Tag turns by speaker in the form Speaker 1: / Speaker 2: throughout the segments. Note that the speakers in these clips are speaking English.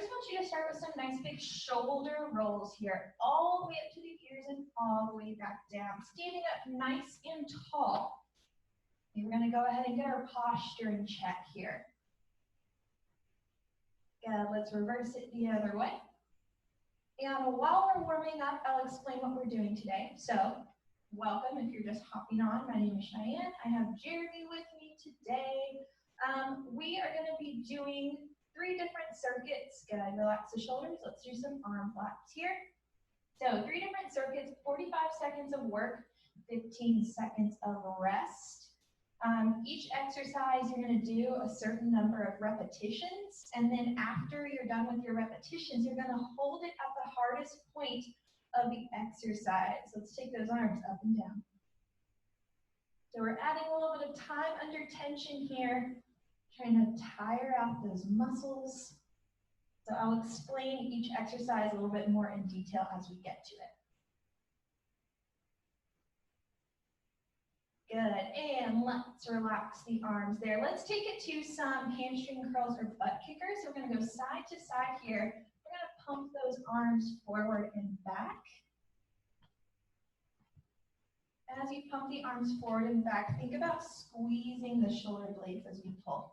Speaker 1: just want you to start with some nice big shoulder rolls here, all the way up to the ears and all the way back down. Standing up nice and tall. And we're going to go ahead and get our posture in check here. Good, let's reverse it the other way. And while we're warming up, I'll explain what we're doing today. So, welcome if you're just hopping on. My name is Cheyenne. I have Jeremy with me today. We are going to be doing 3 different circuits. Good, relax the shoulders. Let's do some arm flaps here. So 3 different circuits, 45 seconds of work, 15 seconds of rest. Each exercise, you're going to do a certain number of repetitions, and then after you're done with your repetitions, you're going to hold it at the hardest point of the exercise. Let's take those arms up and down. So we're adding a little bit of time under tension here, trying to tire out those muscles. So I'll explain each exercise a little bit more in detail as we get to it. Good, and let's relax the arms there. Let's take it to some hamstring curls or butt kickers. So we're going to go side to side here. We're going to pump those arms forward and back. As you pump the arms forward and back, think about squeezing the shoulder blades as we pull.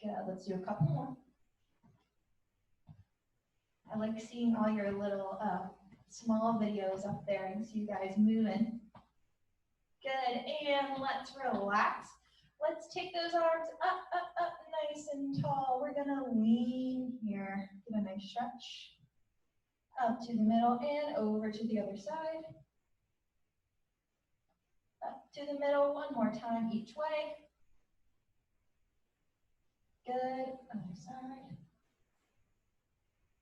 Speaker 1: Good, let's do a couple more. I like seeing all your little small videos up there and see you guys moving. Good, and let's relax. Let's take those arms up, up, up, nice and tall. We're gonna lean here. Get a nice stretch. Up to the middle and over to the other side. Up to the middle, one more time each way. Good, other side.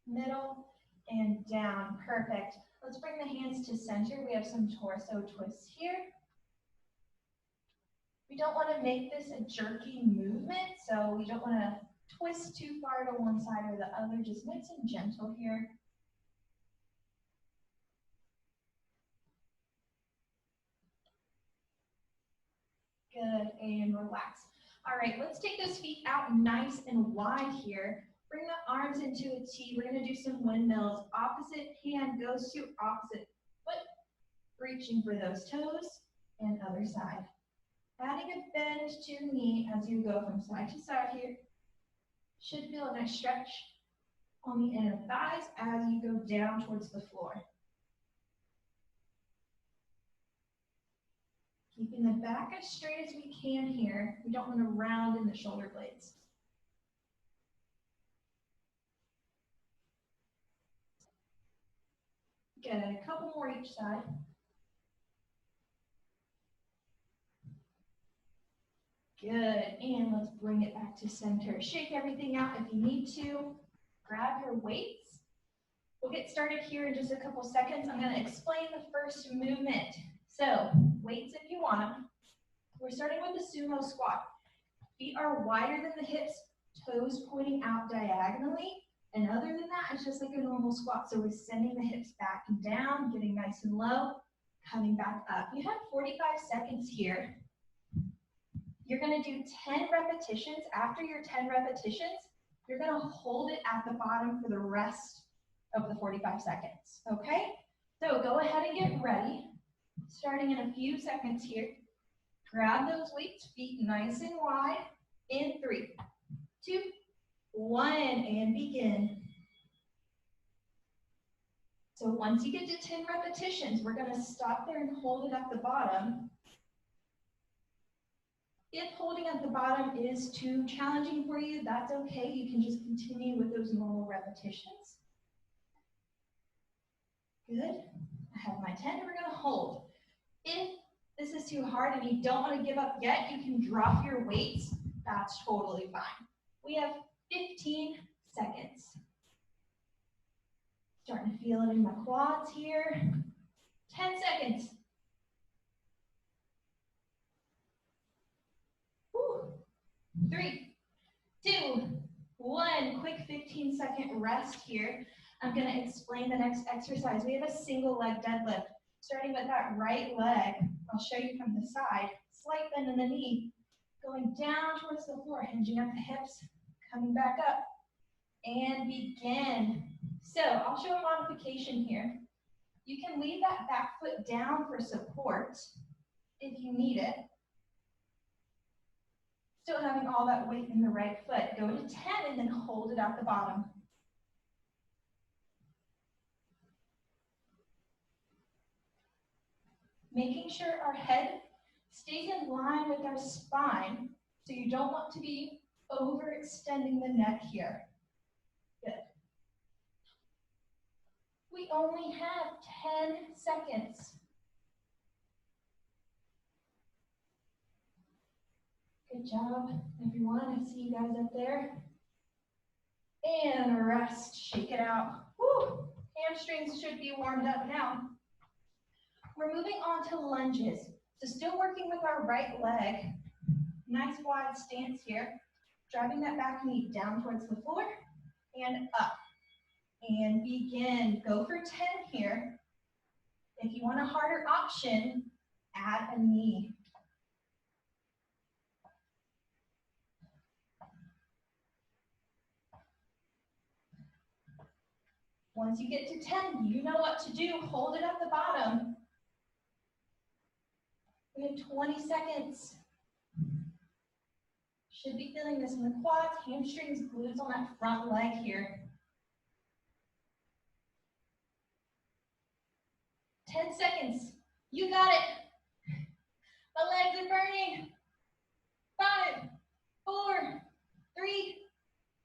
Speaker 1: Middle and down, perfect. Let's bring the hands to center. We have some torso twists here. We don't want to make this a jerky movement, so we don't want to twist too far to one side or the other. Just nice and gentle here. Good, and relax. All right, let's take those feet out nice and wide here. Bring the arms into a T. We're going to do some windmills. Opposite hand goes to opposite foot, reaching for those toes, and other side. Adding a bend to knee as you go from side to side here. Should feel a nice stretch on the inner thighs as you go down towards the floor. Keeping the back as straight as we can here. We don't want to round in the shoulder blades. Good, a couple more each side. Good, and let's bring it back to center. Shake everything out if you need to. Grab your weights. We'll get started here in just a couple seconds. I'm going to explain the first movement. So, weights if you want them. We're starting with the sumo squat. Feet are wider than the hips, toes pointing out diagonally. And other than that, it's just like a normal squat. So we're sending the hips back and down, getting nice and low, coming back up. You have 45 seconds here. You're going to do 10 repetitions. After your 10 repetitions, you're going to hold it at the bottom for the rest of the 45 seconds. Okay? So go ahead and get ready. Starting in a few seconds here. Grab those weights, feet nice and wide. In 3, 2, 1, and begin. So once you get to 10 repetitions, we're going to stop there and hold it at the bottom. If holding at the bottom is too challenging for you, that's okay. You can just continue with those normal repetitions. Good. I have my 10, and we're going to hold. If this is too hard and you don't want to give up yet, you can drop your weights. That's totally fine. We have 15 seconds. Starting to feel it in my quads here. 10 seconds. Whew. 3, 2, 1. Quick 15-second rest here. I'm going to explain the next exercise. We have a single leg deadlift. Starting with that right leg, I'll show you from the side. Slight bend in the knee, going down towards the floor, hinging up the hips, coming back up, and begin. So I'll show a modification here. You can leave that back foot down for support if you need it. Still having all that weight in the right foot. Go to 10 and then hold it at the bottom. Making sure our head stays in line with our spine, so you don't want to be overextending the neck here. Good. We only have 10 seconds. Good job, everyone. I see you guys up there. And rest, shake it out. Woo! Hamstrings should be warmed up now. We're moving on to lunges. So still working with our right leg. Nice wide stance here. Driving that back knee down towards the floor and up. And begin. Go for 10 here. If you want a harder option, add a knee. Once you get to 10, you know what to do. Hold it at the bottom. We have 20 seconds. Should be feeling this in the quads, hamstrings, glutes on that front leg here. 10 seconds. You got it. My legs are burning. 5, 4, 3,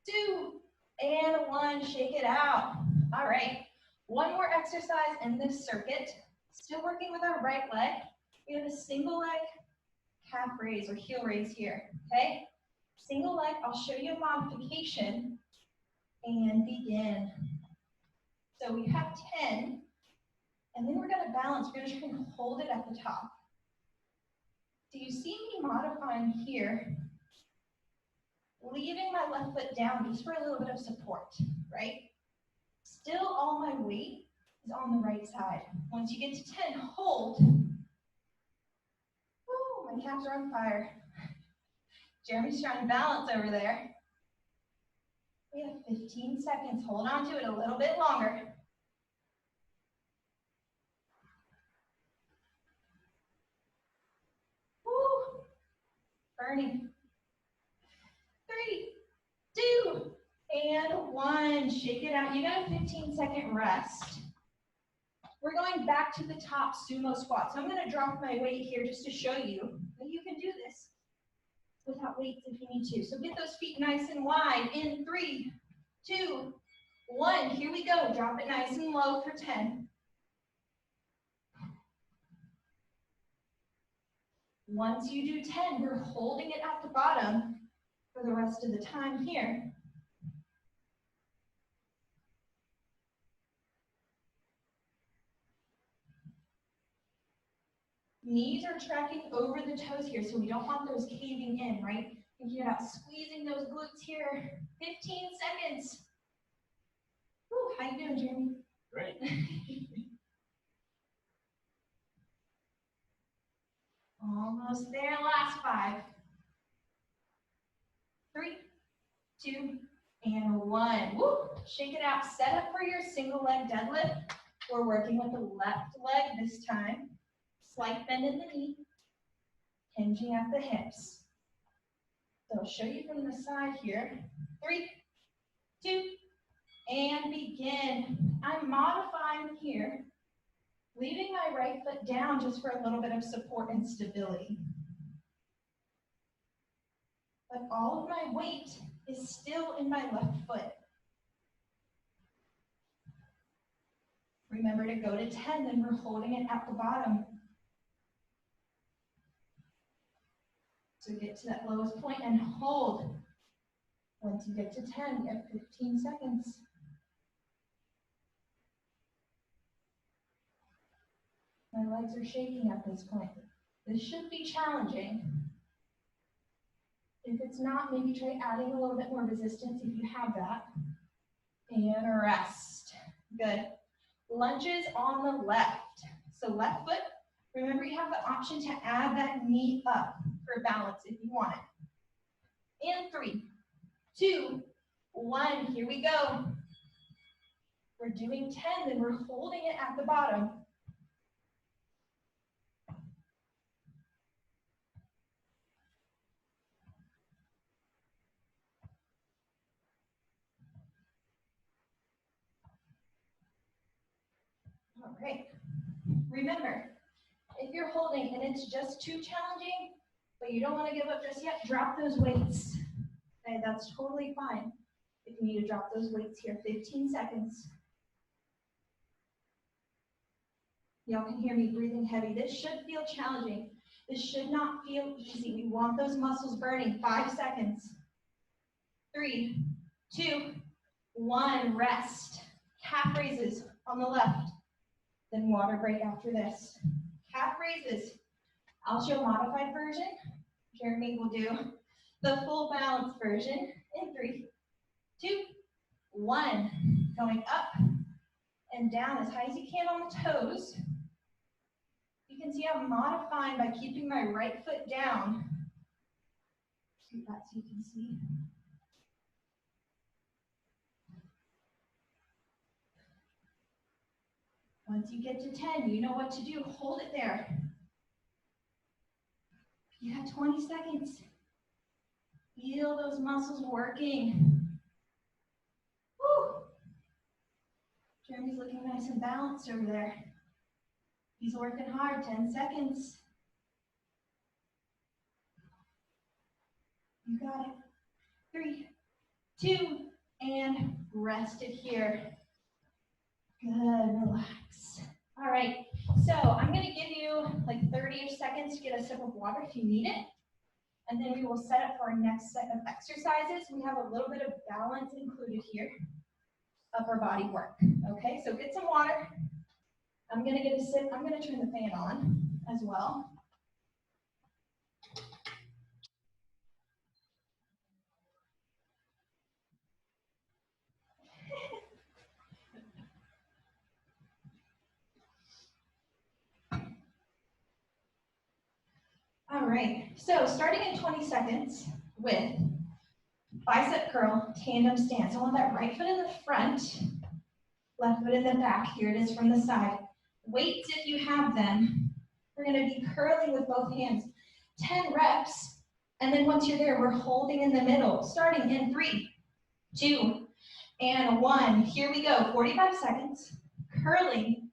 Speaker 1: 2, and 1. Shake it out. All right. One more exercise in this circuit. Still working with our right leg. We have a single leg calf raise or heel raise here, okay? Single leg, I'll show you a modification and begin. So we have 10, and then we're gonna balance. We're gonna try and hold it at the top. Do you see me modifying here? Leaving my left foot down just for a little bit of support, right? Still all my weight is on the right side. Once you get to 10, hold. Woo, my calves are on fire. Jeremy's trying to balance over there. We have 15 seconds. Hold on to it a little bit longer. Woo, burning. 3, 2, and 1. Shake it out. You got a 15-second rest. We're going back to the top sumo squat. So I'm going to drop my weight here just to show you that you can do this without weights if you need to. So get those feet nice and wide in 3, 2, 1. Here we go. Drop it nice and low for 10. Once you do 10, we're holding it at the bottom for the rest of the time here. Knees are tracking over the toes here, so we don't want those caving in, right? Thinking about squeezing those glutes here. 15 seconds. Whew, how you doing, Jeremy?
Speaker 2: Great.
Speaker 1: Almost there, last 5. 3, 2, and 1. Woo! Shake it out. Set up for your single leg deadlift. We're working with the left leg this time. Slight bend in the knee, hinging at the hips. So I'll show you from the side here. 3, 2, and begin. I'm modifying here, leaving my right foot down just for a little bit of support and stability. But all of my weight is still in my left foot. Remember to go to 10, then we're holding it at the bottom. So get to that lowest point and hold. Once you get to 10, you have 15 seconds. My legs are shaking at this point. This should be challenging. If it's not, maybe try adding a little bit more resistance if you have that. And rest. Good. Lunges on the left. So left foot, remember you have the option to add that knee up for balance if you want it. And 3, 2, 1, here we go. We're doing 10, then we're holding it at the bottom. All right. Remember, if you're holding and it's just too challenging, but you don't want to give up just yet, drop those weights. Okay, that's totally fine. If you need to drop those weights here, 15 seconds. Y'all can hear me breathing heavy. This should feel challenging. This should not feel easy. We want those muscles burning. 5 seconds. 3, 2, 1, rest. Calf raises on the left. Then water break after this. Calf raises. I'll show modified version. Jeremy will do the full balance version in 3, 2, 1. Going up and down as high as you can on the toes. You can see I'm modifying by keeping my right foot down. Scoot that so you can see. Once you get to 10, you know what to do. Hold it there. You have 20 seconds. Feel those muscles working. Woo! Jeremy's looking nice and balanced over there. He's working hard. 10 seconds. You got it. 3, 2, and rest it here. Good, relax. All right, so I'm gonna give you like 30-ish seconds to get a sip of water if you need it. And then we will set up for our next set of exercises. We have a little bit of balance included here, upper body work. Okay, so get some water. I'm gonna get a sip. I'm gonna turn the fan on as well. All right, so starting in 20 seconds with bicep curl, tandem stance. I want that right foot in the front, left foot in the back. Here it is from the side. Weights if you have them. We're gonna be curling with both hands. 10 reps, and then once you're there, we're holding in the middle, starting in 3, 2, and 1. Here we go, 45 seconds. Curling,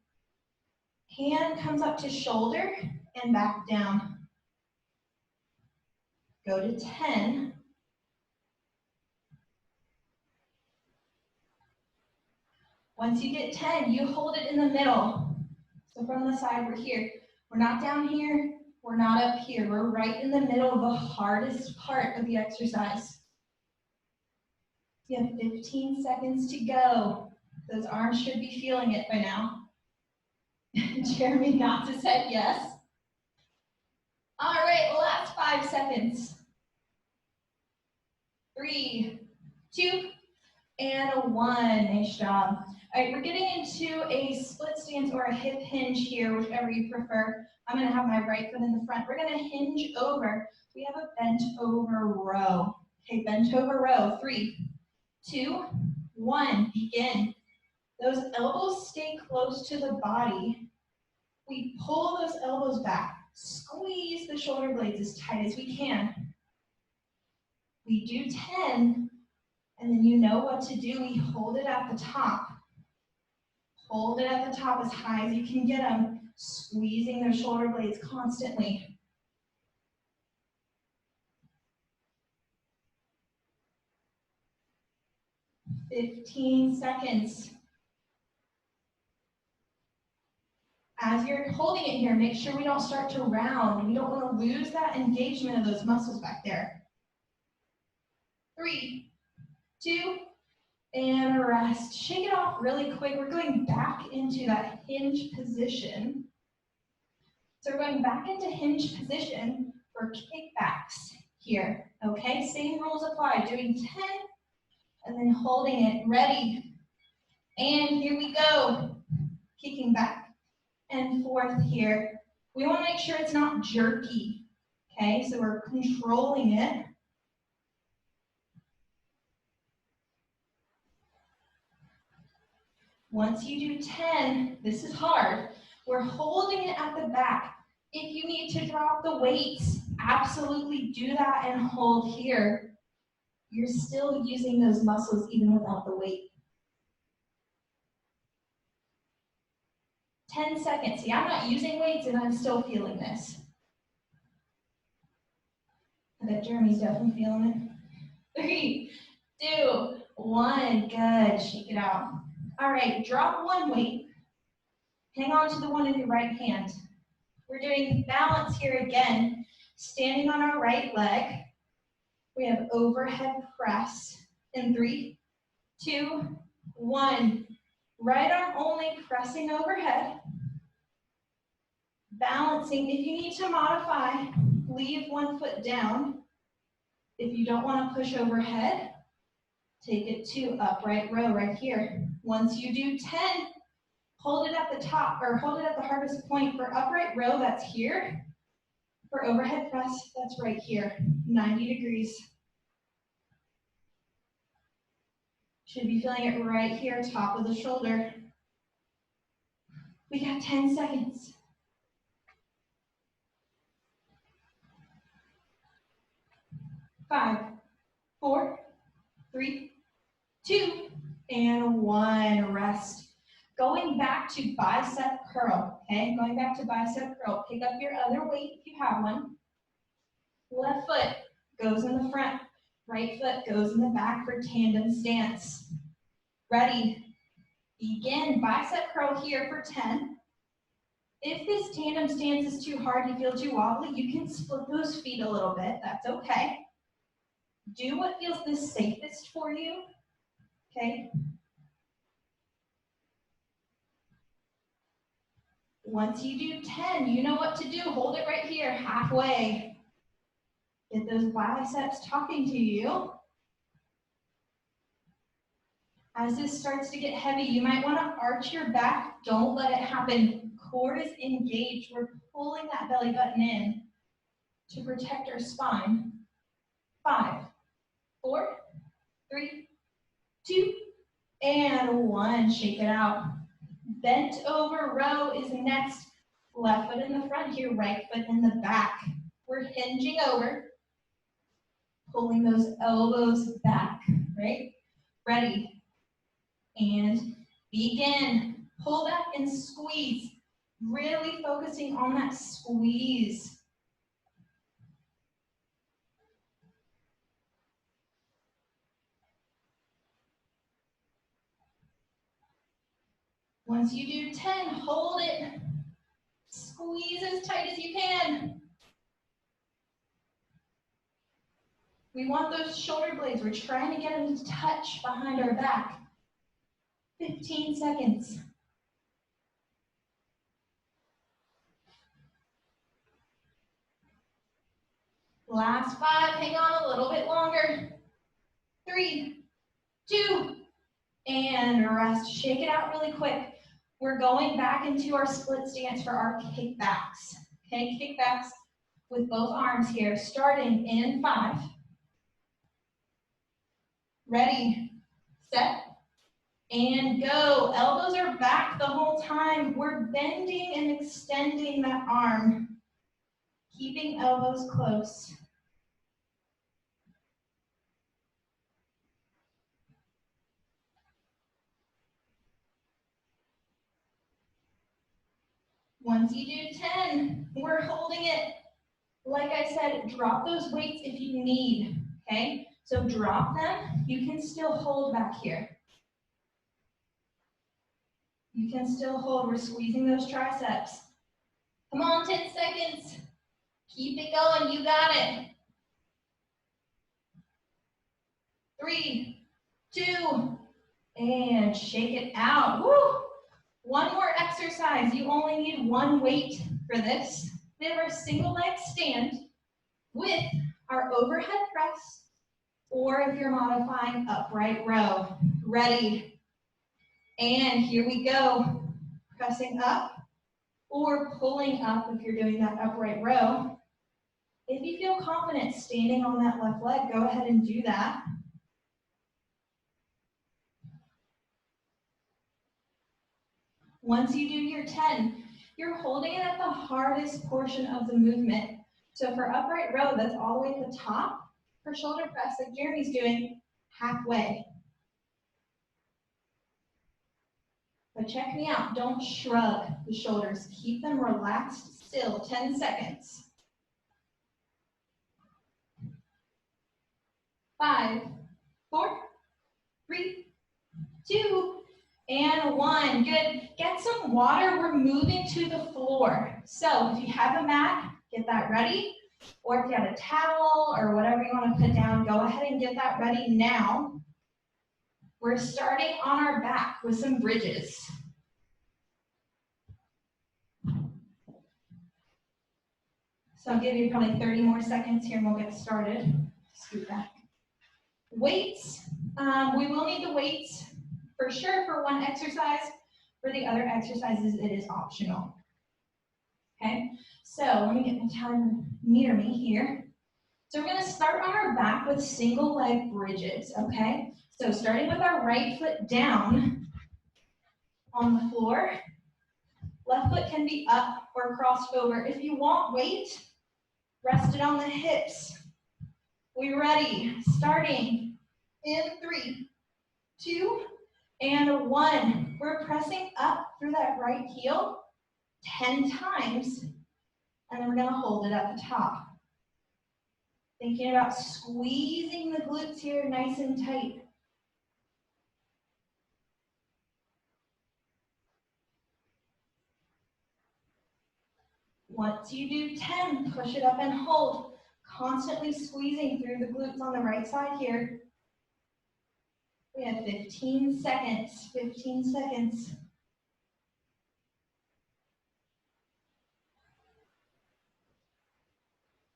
Speaker 1: hand comes up to shoulder and back down. Go to 10. Once you get 10, you hold it in the middle. So from the side, we're here. We're not down here, we're not up here. We're right in the middle of the hardest part of the exercise. You have 15 seconds to go. Those arms should be feeling it by now. Jeremy nods his head yes. All right, last 5 seconds. 3, 2, and a 1. Nice job. All right, we're getting into a split stance or a hip hinge here, whichever you prefer. I'm going to have my right foot in the front. We're going to hinge over. We have a bent over row. Okay, bent over row. 3, 2, 1. Begin. Those elbows stay close to the body. We pull those elbows back. Squeeze the shoulder blades as tight as we can. We do 10, and then you know what to do. We hold it at the top. Hold it at the top as high as you can get them, squeezing their shoulder blades constantly. "15 seconds. As you're holding it here, make sure we don't start to round. We don't want to lose that engagement of those muscles back there. 3, 2, and rest. Shake it off really quick. We're going back into that hinge position. So we're going back into hinge position for kickbacks here. Okay, same rules apply. Doing 10 and then holding it. Ready, And here we go. Kicking back and forth here. We want to make sure it's not jerky. Okay, so we're controlling it. Once you do 10, this is hard. We're holding it at the back. If you need to drop the weights, absolutely do that and hold here. You're still using those muscles even without the weight. 10 seconds. See, I'm not using weights and I'm still feeling this. I bet Jeremy's definitely feeling it. 3, 2, 1. Good. Shake it out. All right, drop one weight. Hang on to the one in your right hand. We're doing balance here again. Standing on our right leg. We have overhead press. In 3, 2, 1. Right arm only, pressing overhead. Balancing. If you need to modify, leave one foot down. If you don't want to push overhead, take it to upright row right here. Once you do 10, hold it at the top, or hold it at the hardest point. For upright row, that's here. For overhead press, that's right here, 90 degrees. Should be feeling it right here, top of the shoulder. We got 10 seconds. 5, 4, 3, 2, and 1. Rest. Going back to bicep curl, okay? Going back to bicep curl. Pick up your other weight if you have one. Left foot goes in the front. Right foot goes in the back for tandem stance. Ready? Begin bicep curl here for 10. If this tandem stance is too hard, you feel too wobbly, you can split those feet a little bit. That's okay. Do what feels the safest for you, okay? Once you do 10, you know what to do. Hold it right here, halfway. Get those biceps talking to you. As this starts to get heavy, you might want to arch your back. Don't let it happen. Core is engaged. We're pulling that belly button in to protect our spine. 5, 4, 3, 2, and 1. Shake it out. Bent over row is next. Left foot in the front here, right foot in the back. We're hinging over, pulling those elbows back, right? Ready, and begin. Pull back and squeeze. Really focusing on that squeeze. Once you do 10, hold it. Squeeze as tight as you can. We want those shoulder blades. We're trying to get them to touch behind our back. 15 seconds. Last 5, hang on a little bit longer. 3, 2, and rest. Shake it out really quick. We're going back into our split stance for our kickbacks. Okay, kickbacks with both arms here, starting in 5. Ready, set, and go. Elbows are back the whole time. We're bending and extending that arm, keeping elbows close. Once you do 10, we're holding it. Like I said, drop those weights if you need, okay? So drop them. You can still hold back here. You can still hold. We're squeezing those triceps. Come on, 10 seconds. Keep it going. You got it. 3, 2, and shake it out. Woo! One more exercise. You only need one weight for this. We have our single leg stand with our overhead press, or if you're modifying upright row. Ready, And here we go. Pressing up or pulling up if you're doing that upright row. If you feel confident standing on that left leg, go ahead and do that. Once you do your 10, you're holding it at the hardest portion of the movement. So for upright row, that's all the way at the top. For shoulder press, like Jeremy's doing, halfway. But check me out, don't shrug the shoulders. Keep them relaxed still, 10 seconds. 5, 4, 3, 2, and 1. Good. Get some water. We're moving to the floor. So if you have a mat, get that ready. Or if you have a towel or whatever you want to put down, go ahead and get that ready now. We're starting on our back with some bridges. So I'll give you probably 30 more seconds here and we'll get started. Scoot back. Weights. We will need the weights for sure for one exercise. For the other exercises, it is optional. Okay, so let me get my timer near me here. So we're going to start on our back with single leg bridges, okay? So starting with our right foot down on the floor. Left foot can be up or crossed over. If you want weight, rest it on the hips. We ready? Starting in 3, 2, and 1. We're pressing up through that right heel 10 times, and then we're going to hold it at the top. Thinking about squeezing the glutes here nice and tight. Once you do 10, push it up and hold. Constantly squeezing through the glutes on the right side here. We have 15 seconds, 15 seconds.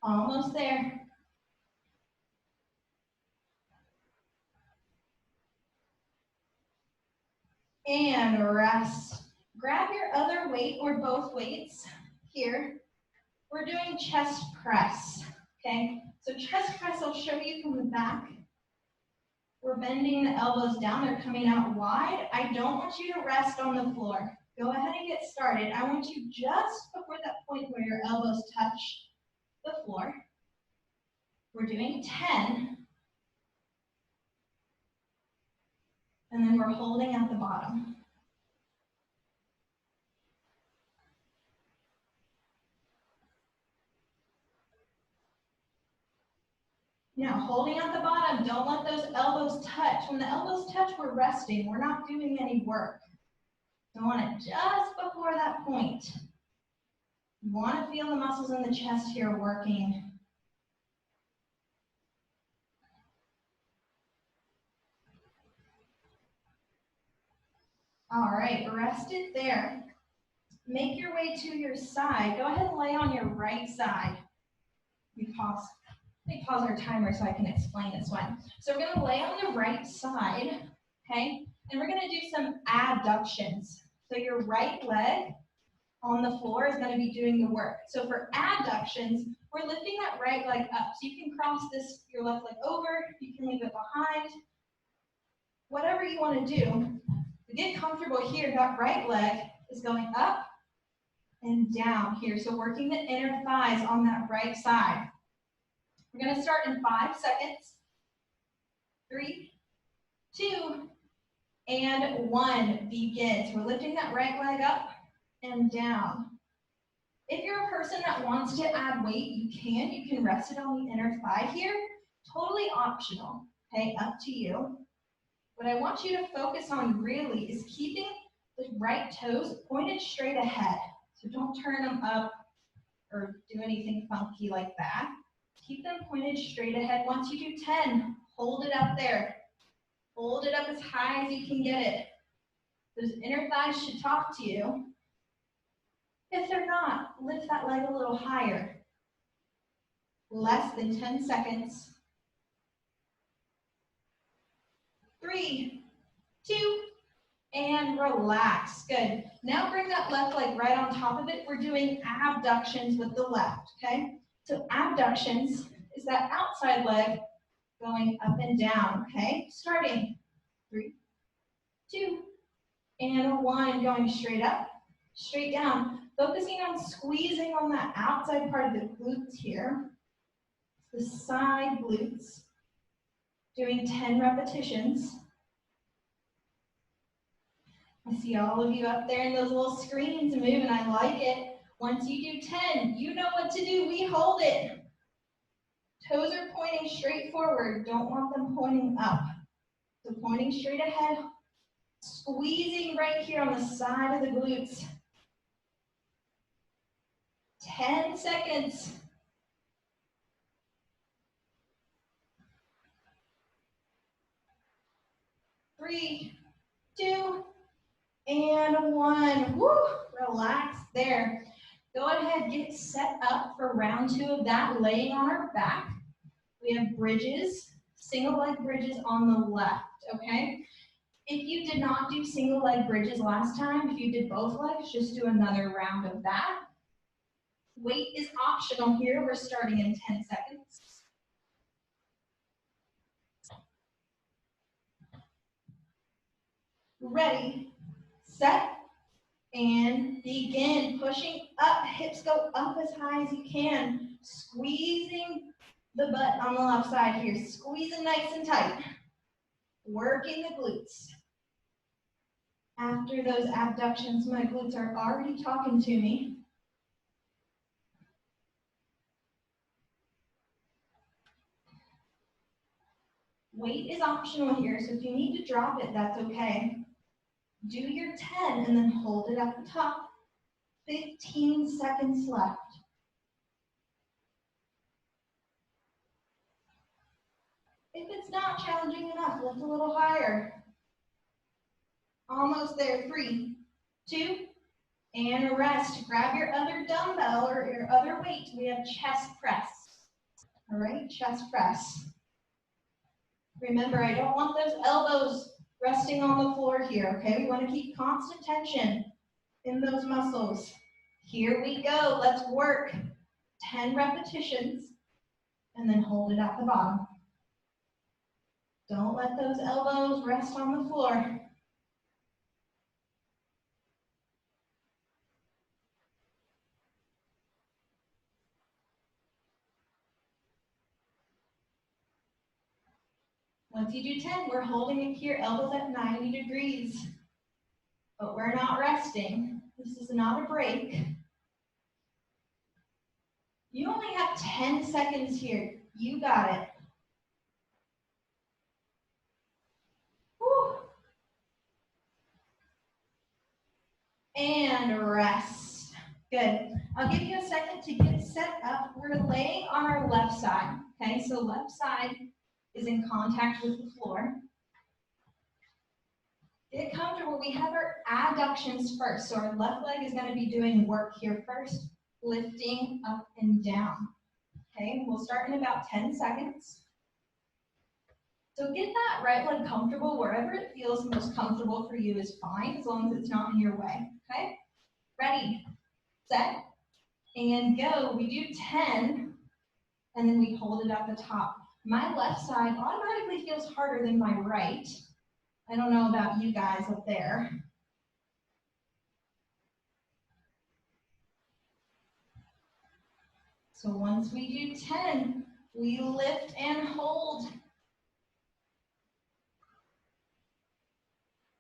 Speaker 1: Almost there. And rest. Grab your other weight or both weights here. We're doing chest press, okay? So chest press, I'll show you from the back. We're bending the elbows down, they're coming out wide. I don't want you to rest on the floor. Go ahead and get started. I want you just before that point where your elbows touch the floor. We're doing 10. And then we're holding at the bottom. Now, holding at the bottom, don't let those elbows touch. When the elbows touch, we're resting. We're not doing any work. You want it just before that point. You want to feel the muscles in the chest here working. All right, rest it there. Make your way to your side. Go ahead and lay on your right side. Let me pause our timer so I can explain this one. So we're going to lay on the right side, okay? And we're going to do some adductions. So your right leg on the floor is going to be doing the work. So for adductions, we're lifting that right leg up. So you can cross your left leg over, you can leave it behind. Whatever you want to do, to get comfortable here, that right leg is going up and down here. So working the inner thighs on that right side. We're going to start in 5 seconds. 3, 2, and 1. Begin. So we're lifting that right leg up and down. If you're a person that wants to add weight, you can. You can rest it on the inner thigh here. Totally optional. Okay, up to you. What I want you to focus on really is keeping the right toes pointed straight ahead. So don't turn them up or do anything funky like that. Keep them pointed straight ahead. Once you do 10, hold it up there. Hold it up as high as you can get it. Those inner thighs should talk to you. If they're not, lift that leg a little higher. Less than 10 seconds. 3, 2, and relax. Good. Now bring that left leg right on top of it. We're doing abductions with the left, okay? So abductions is that outside leg going up and down, okay? Starting 3, 2, and 1, going straight up, straight down. Focusing on squeezing on that outside part of the glutes here, the side glutes. Doing 10 repetitions. I see all of you up there in those little screens moving. I like it. Once you do 10, you know what to do. We hold it. Toes are pointing straight forward. Don't want them pointing up. So pointing straight ahead, squeezing right here on the side of the glutes. 10 seconds. 3, 2, and 1. Woo! Relax there. Go ahead, get set up for round 2 of that, laying on our back. We have bridges, single leg bridges on the left, okay? If you did not do single leg bridges last time, if you did both legs, just do another round of that. Weight is optional here. We're starting in 10 seconds. Ready, set, and begin. Pushing up, hips go up as high as you can. Squeezing the butt on the left side here. Squeezing nice and tight. Working the glutes. After those abductions, my glutes are already talking to me. Weight is optional here, so if you need to drop it, that's okay. Do your 10 and then hold it at the top. 15 seconds left. If it's not challenging enough, lift a little higher. Almost there. 3, 2, and rest. Grab your other dumbbell or your other weight. We have chest press. All right, chest press. Remember, I don't want those elbows resting on the floor here, okay? We want to keep constant tension in those muscles. Here we go. Let's work 10 repetitions and then hold it at the bottom. Don't let those elbows rest on the floor. Once you do 10, we're holding it here, elbows at 90 degrees. But we're not resting. This is not a break. You only have 10 seconds here. You got it. Whew. And rest. Good. I'll give you a second to get set up. We're laying on our left side. Okay, so left side is in contact with the floor. Get comfortable. We have our adductions first. So our left leg is going to be doing work here first, lifting up and down. Okay, we'll start in about 10 seconds. So get that right leg comfortable. Wherever it feels most comfortable for you is fine, as long as it's not in your way. Okay, ready, set, and go. We do 10, and then we hold it at the top. My left side automatically feels harder than my right. I don't know about you guys up there. So once we do 10, we lift and hold.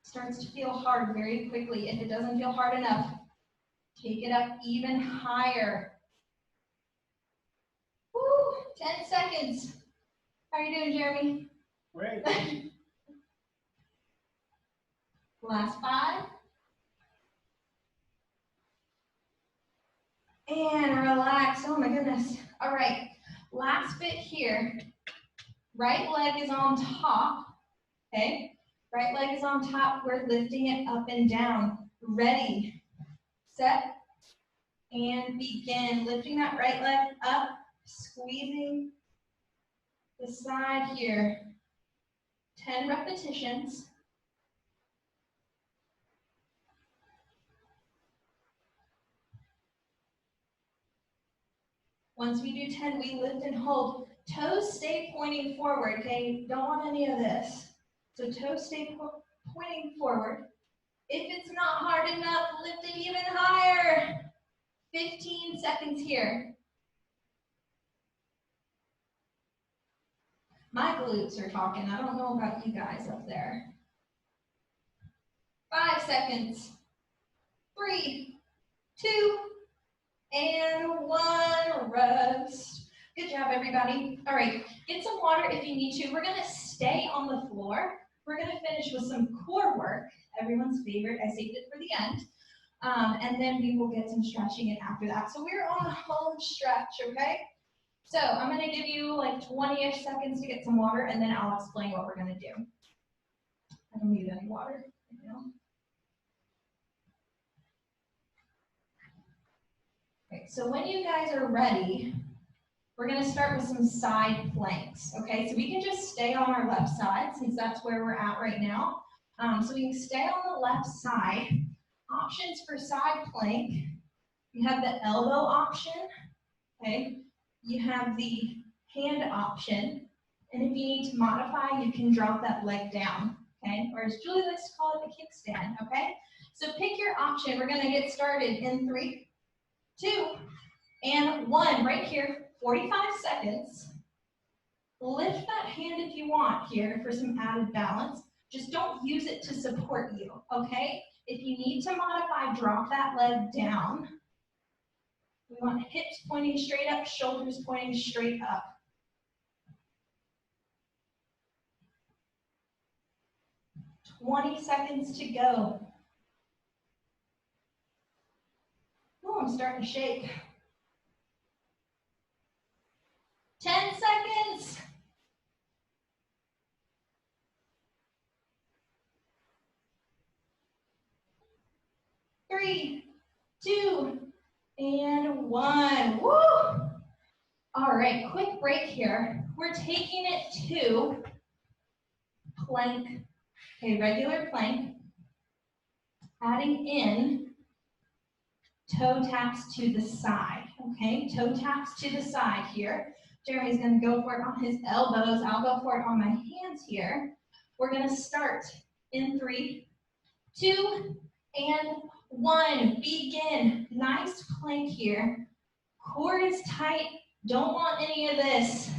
Speaker 1: Starts to feel hard very quickly. If it doesn't feel hard enough, take it up even higher. Woo, 10 seconds. How are you doing, Jeremy?
Speaker 2: Great.
Speaker 1: Last 5. And relax. Oh my goodness. All right. Last bit here. Right leg is on top. Okay. Right leg is on top. We're lifting it up and down. Ready, set, and begin. Lifting that right leg up, squeezing the side here. 10 repetitions. Once we do 10, we lift and hold. Toes stay pointing forward, okay? Don't want any of this. So toes stay pointing forward. If it's not hard enough, lift it even higher. 15 seconds here. My glutes are talking. I don't know about you guys up there. 5 seconds. 3, 2, and 1. Rest. Good job, everybody. All right, get some water if you need to. We're going to stay on the floor. We're going to finish with some core work, everyone's favorite. I saved it for the end. And then we will get some stretching in after that. So we're on the home stretch, okay? So I'm going to give you like 20-ish seconds to get some water, and then I'll explain what we're going to do. I don't need any water, you know. Okay, so when you guys are ready, we're going to start with some side planks, okay? So we can just stay on our left side since that's where we're at right now. So we can stay on the left side. Options for side plank, you have the elbow option, okay? You have the hand option, and if you need to modify, you can drop that leg down, okay? Or as Julie likes to call it, the kickstand, okay? So pick your option. We're going to get started in 3, 2, and 1. Right here, 45 seconds. Lift that hand if you want here for some added balance. Just don't use it to support you, okay? If you need to modify, drop that leg down. We want hips pointing straight up, shoulders pointing straight up. "20 seconds to go. Oh, I'm starting to shake. 10 seconds. 3, 2, and 1. Woo! All right, quick break here. We're taking it to plank, okay, regular plank, adding in toe taps to the side, okay? Toe taps to the side here. Jeremy's gonna go for it on his elbows. I'll go for it on my hands here. We're gonna start in 3, 2, and 1. Begin. Nice plank here. Core is tight. Don't want any of this.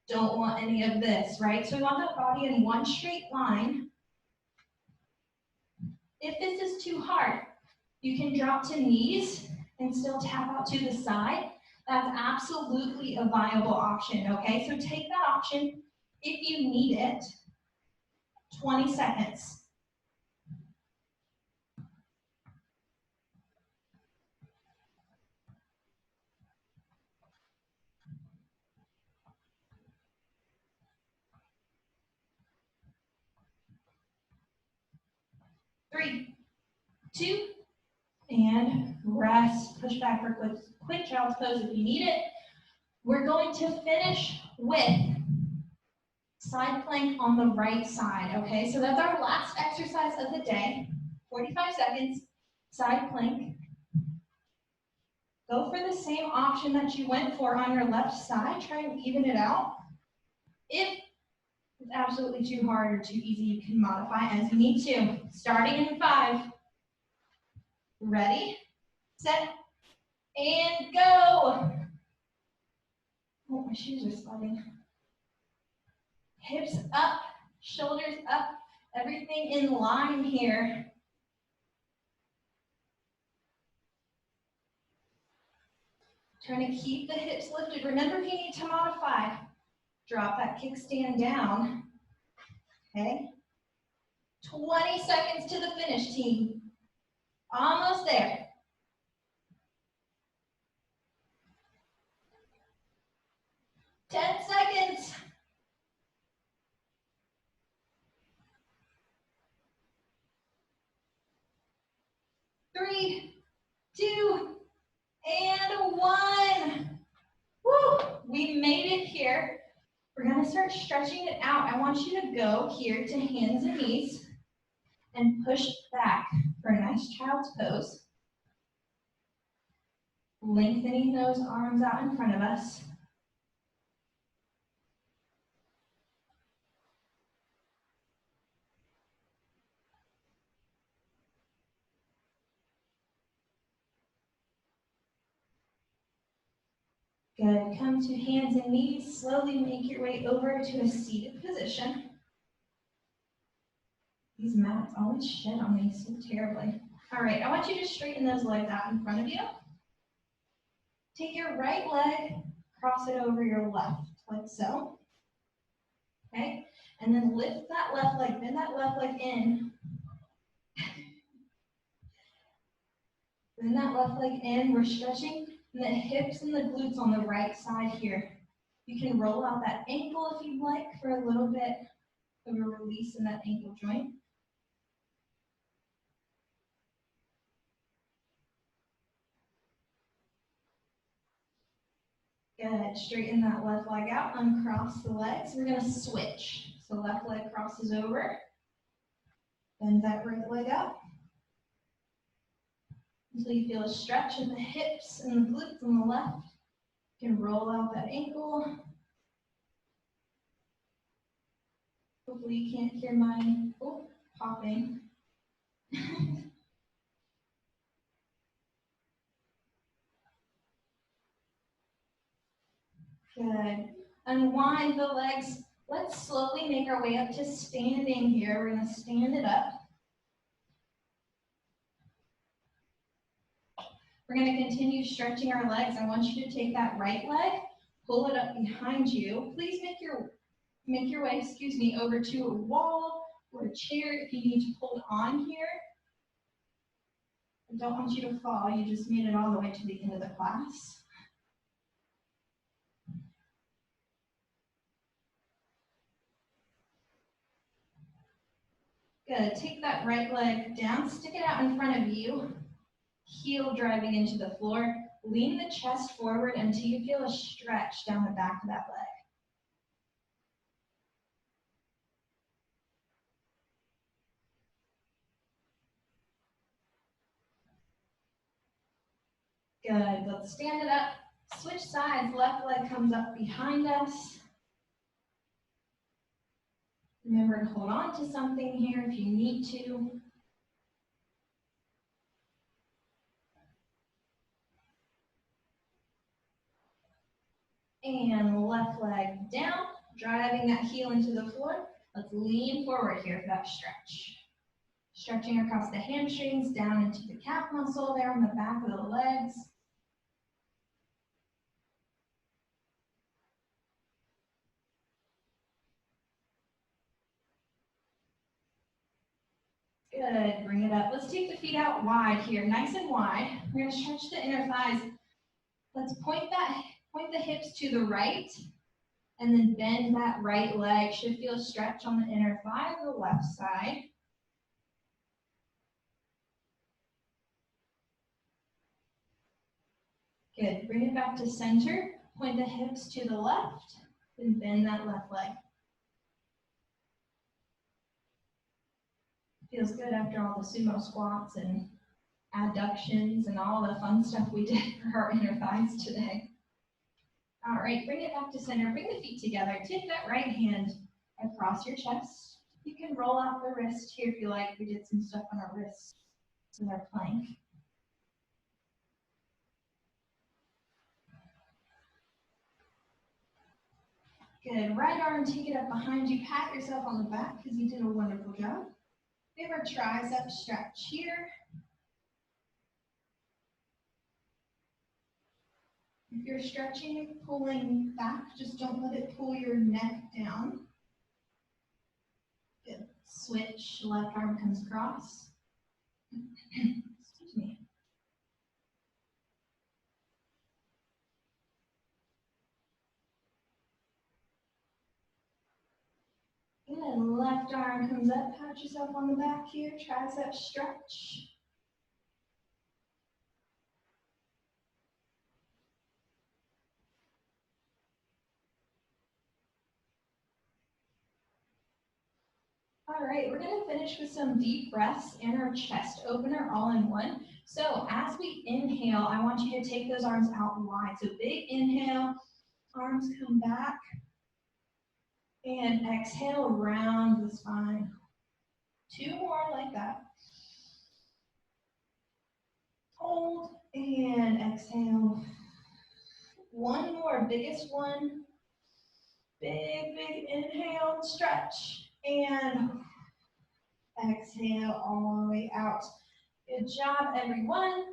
Speaker 1: Don't want any of this, right? So we want that body in one straight line. If this is too hard, you can drop to knees and still tap out to the side. That's absolutely a viable option, okay? So take that option if you need it. 20 seconds. Three, 2, and rest. Push back for quick child's pose if you need it. We're going to finish with side plank on the right side, okay? So that's our last exercise of the day. 45 seconds, side plank. Go for the same option that you went for on your left side. Try and even it out. If it's absolutely too hard or too easy, you can modify as you need to. Starting in 5. Ready, set, and go. Oh, my shoes are sweating. Hips up, shoulders up, everything in line here. Trying to keep the hips lifted. Remember, if you need to modify, drop that kickstand down. Okay? 20 seconds to the finish, team. Almost there. 10 seconds. 3, 2, and 1. Woo! We made it here. We're going to start stretching it out. I want you to go here to hands and knees and push back for a nice child's pose. Lengthening those arms out in front of us. Good. Come to hands and knees. Slowly make your way over to a seated position. These mats always shed on me so terribly. All right, I want you to straighten those legs out in front of you. Take your right leg, cross it over your left, like so. Okay, and then lift that left leg, bend that left leg in. Bend that left leg in, we're stretching the hips and the glutes on the right side here. You can roll out that ankle if you'd like for a little bit of a release in that ankle joint. Good, straighten that left leg out, uncross the legs. We're gonna switch. So left leg crosses over, bend that right leg up until you feel a stretch in the hips and the glutes on the left. You can roll out that ankle. Hopefully you can't hear my popping. Good. Unwind the legs. Let's slowly make our way up to standing here. We're going to stand it up. We're going to continue stretching our legs. I want you to take that right leg, pull it up behind you. Please make your way, over to a wall or a chair if you need to hold on here. I don't want you to fall. You just made it all the way to the end of the class. Good. Take that right leg down, stick it out in front of you, heel driving into the floor. Lean the chest forward until you feel a stretch down the back of that leg. Good. Let's stand it up. Switch sides. Left leg comes up behind us. Remember to hold on to something here if you need to. And left leg down, driving that heel into the floor. Let's lean forward here for that stretch. Stretching across the hamstrings, down into the calf muscle there on the back of the legs. Good, bring it up. Let's take the feet out wide here, nice and wide. We're gonna stretch the inner thighs. Let's point the hips to the right, and then bend that right leg. Should feel a stretch on the inner thigh of the left side. Good, bring it back to center. Point the hips to the left, and bend that left leg. Feels good after all the sumo squats and adductions and all the fun stuff we did for our inner thighs today. All right, bring it back to center. Bring the feet together. Take that right hand across your chest. You can roll out the wrist here if you like. We did some stuff on our wrists with our plank. Good. Right arm, take it up behind you. Pat yourself on the back because you did a wonderful job. We have our tricep stretch here. If you're stretching, pulling back, just don't let it pull your neck down. Good. Switch, left arm comes across. Excuse me. Good. Left arm comes up, pat yourself on the back here, tricep stretch. All right, we're going to finish with some deep breaths and our chest opener all in one. So as we inhale, I want you to take those arms out wide. So big inhale, arms come back, and exhale, round the spine. 2 more like that. Hold and exhale. 1 more, biggest one. Big, big inhale, stretch, and exhale all the way out. Good job, everyone.